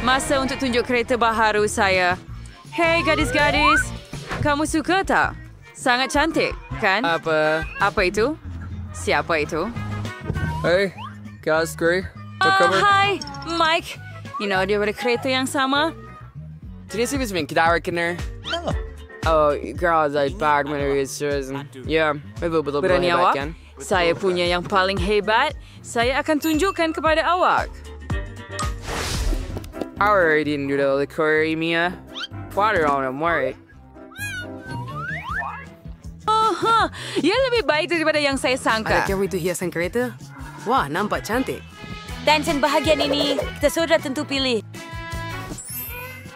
Masa untuk tunjuk kereta baharu saya. Hei gadis-gadis, kamu suka tak? Sangat cantik, kan? Apa itu? Siapa itu? Hey, Casper. Hai, Mike. Dia pada kereta yang sama. Today sih bisa kita rekener. Oh, girls, I bad when it is yeah, betul-betul Berani awak? kan? Saya punya yang paling hebat. Saya akan tunjukkan kepada awak. I already knew the liquor, Mia. Water on him, worry. Ia lebih baik daripada yang saya sangka. Adakah itu hiasan kereta? Wah, nampak cantik. Dan bahagian ini, kita sudah tentu pilih.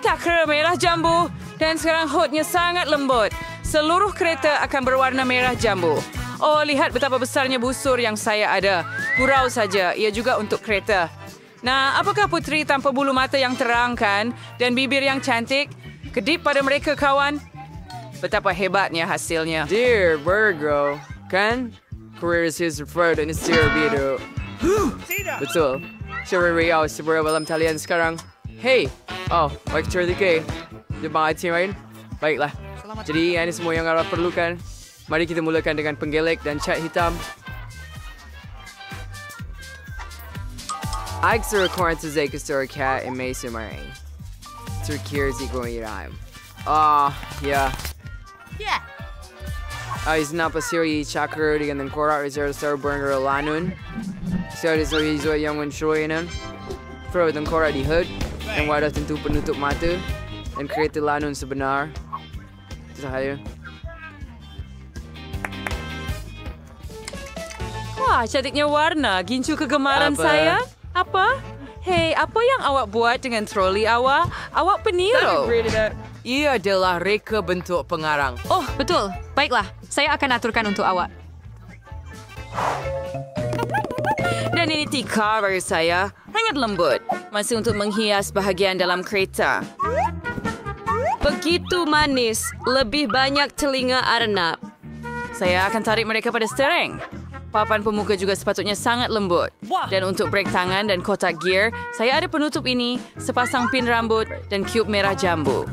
Takra merah jambu. Dan sekarang hoodnya sangat lembut. Seluruh kereta akan berwarna merah jambu. Oh, lihat betapa besarnya busur yang saya ada. Gurau saja, ia juga untuk kereta. Nah, apakah putri tanpa bulu mata yang terang kan? Dan bibir yang cantik? Kedip pada mereka, kawan. Betapa hebatnya hasilnya. Dear Virgo, kan? Career is his preferred and it's dear bido. Betul. Syarul Riau sebuah dalam talian sekarang. Hey, baik cerdik ke? Di bawah team lain? Baiklah. Jadi ini semua yang anda perlukan. Mari kita mulakan dengan penggelek dan cat hitam. Ike suruh zai kestor cat in Mesa Maring. Turkir ziko iram. Ya. Ya. Is napasiri chakra dengan korak reserve star burger lanun. So so yang mensyuainan. Pro dan korak di hood. Yang wadah tentu penutup mata. Dan kereta lanun sebenar. Itu sahaja. Wah, cantiknya warna. Gincu kegemaran Apa? saya. Apa? Hei, apa yang awak buat dengan troli awak? Awak peniru. Ia adalah reka bentuk pengarang. Oh, betul. Baiklah, saya akan aturkan untuk awak. Dan ini tikar bagi saya. Sangat lembut. Masih untuk menghias bahagian dalam kereta. Begitu manis, lebih banyak telinga arnab. Saya akan tarik mereka pada steering. Papan pemuka juga sepatutnya sangat lembut. Dan untuk brek tangan dan kotak gear, saya ada penutup ini, sepasang pin rambut, dan cube merah jambu.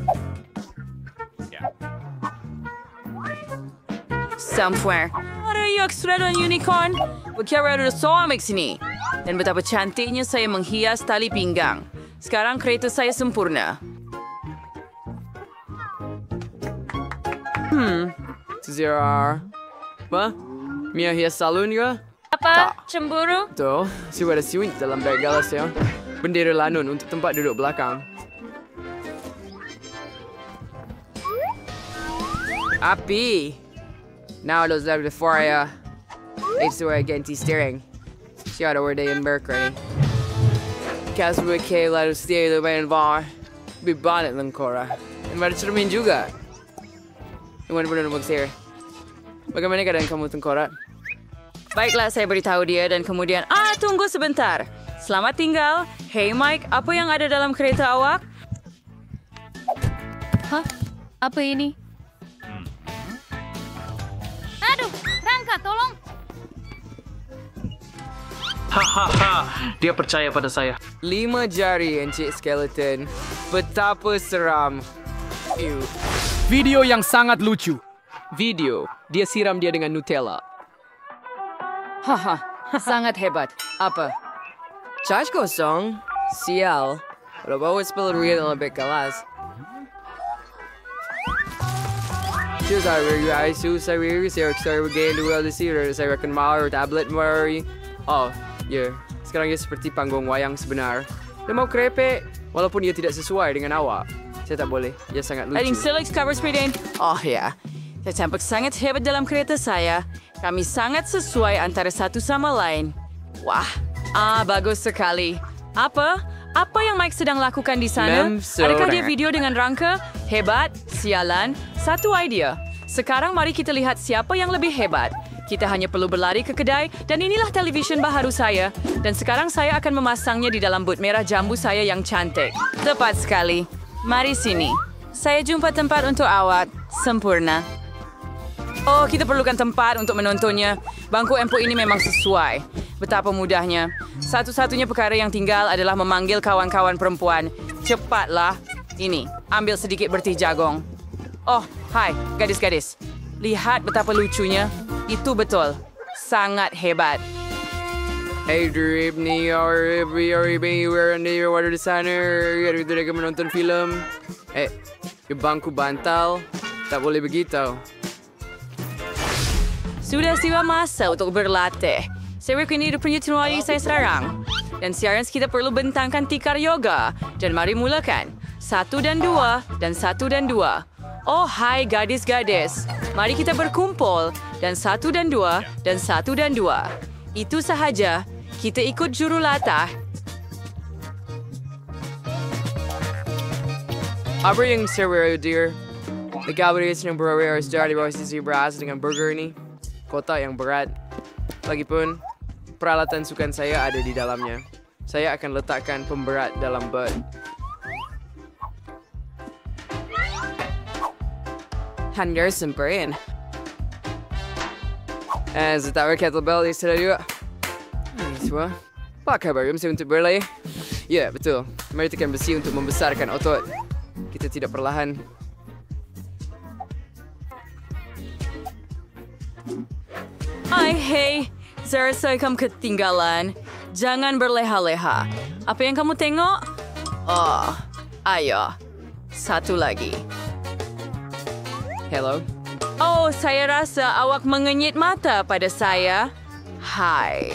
Somewhere. Ada Yogsred dan Unicorn. Berkira ada suami sini. Dan betapa cantiknya saya menghias tali pinggang. Sekarang kereta saya sempurna. Zira. Apa? Mia hias salon ke? Apa? Cemburu? Tuh, si ada siwin dalam bag galas ya. Bendera lanun untuk tempat duduk belakang. Api. Now those left before ya. It's where I get steering. Siya ada word in Mercury. Kasper K lalu steer the main bar. Bibanet lang Cora. And ada cermin juga. Yang mana mag-steer. Bagaimana keadaan kamu tengkorak? Baiklah, saya beritahu dia dan kemudian, tunggu sebentar. Selamat tinggal. Hey Mike, apa yang ada dalam kereta awak? Hah? Apa ini? Aduh, Rangka, tolong. Hahaha, dia percaya pada saya. 5 jari, Encik Skeleton. Betapa seram. Ew. Video yang sangat lucu. Video, dia siram dia dengan Nutella. Haha, sangat hebat. Apa? Charge kosong. Sial. Udah bawa spill real dalam beg kelas. Saya bergaya dua desir. Saya rekan mau tablet mari. Oh, ya. Sekarang dia seperti panggung wayang sebenar. Dia mau krepek, walaupun ia tidak sesuai dengan awak. Saya tak boleh. Dia sangat lucu. Adding Silix cover speedin. Oh ya. Saya tampak sangat hebat dalam kereta saya. Kami sangat sesuai antara satu sama lain. Wah, bagus sekali. Apa? Apa yang Mike sedang lakukan di sana? Adakah dia video dengan Rangka? Hebat, sialan, satu idea. Sekarang mari kita lihat siapa yang lebih hebat. Kita hanya perlu berlari ke kedai dan inilah televisyen baharu saya. Dan sekarang saya akan memasangnya di dalam boot merah jambu saya yang cantik. Tepat sekali. Mari sini. Saya jumpa tempat untuk awak. Sempurna. Oh, kita perlukan tempat untuk menontonnya. Bangku empuk ini memang sesuai. betapa mudahnya. Satu-satunya perkara yang tinggal adalah memanggil kawan-kawan perempuan. Cepatlah. Ini, ambil sedikit bertih jagung. Oh, hai, gadis-gadis. Lihat betapa lucunya. Itu betul. Sangat hebat. Hey, Drip, ni water designer. Kita mereka menonton filem. Bangku bantal. Tak boleh begitu. Sudah tiba masa untuk berlatih. Saya ini punya tenuari saya sekarang. Dan siaran kita perlu bentangkan tikar yoga. Dan mari mulakan. 1 dan 2 dan 1 dan 2. Oh, hai gadis-gadis. Mari kita berkumpul. Dan 1 dan 2 dan 1 dan 2. Itu sahaja. Kita ikut jurulatih. Apa yang seru, dear? Nagkabarias ng brewery harus dari bawah sisi beras dengan burger ini. Kotak yang berat. Lagipun, peralatan sukan saya ada di dalamnya. Saya akan letakkan pemberat dalam bot. Hanya semperin. Setelah kettlebell istirahat juga. Semua. Pakai barium saya untuk berlari. Ya, betul. Mari tekan besi untuk membesarkan otot. Kita tidak perlahan. Hei, saya rasa kamu ketinggalan. Jangan berleha-leha. Apa yang kamu tengok? Oh, ayo. Satu lagi. Hello? Oh, saya rasa awak mengenyit mata pada saya. Hai.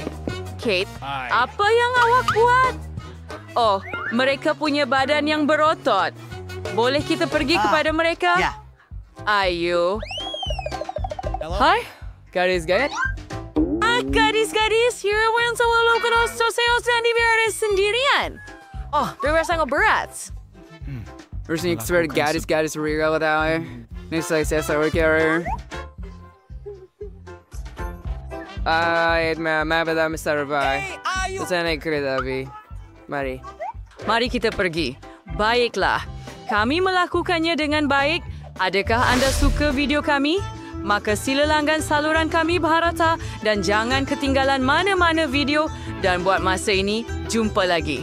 Kate, apa yang awak buat? Oh, mereka punya badan yang berotot. Boleh kita pergi kepada mereka? Ayo. Hai, Gadis-gadis? gadis-gadis, here yang selalu kena saya sendiri beres sendirian. Oh, berasa sangat berat. Terus ni seperti gadis-gadis real tahu. Next saya selalu kira. Mabada Mr. Bai. Saya nak kereta api. Mari. Mari kita pergi. Baiklah. Kami melakukannya dengan baik. Adakah anda suka video kami? Maka sila langgan saluran kami Bharata dan jangan ketinggalan mana-mana video dan buat masa ini, jumpa lagi.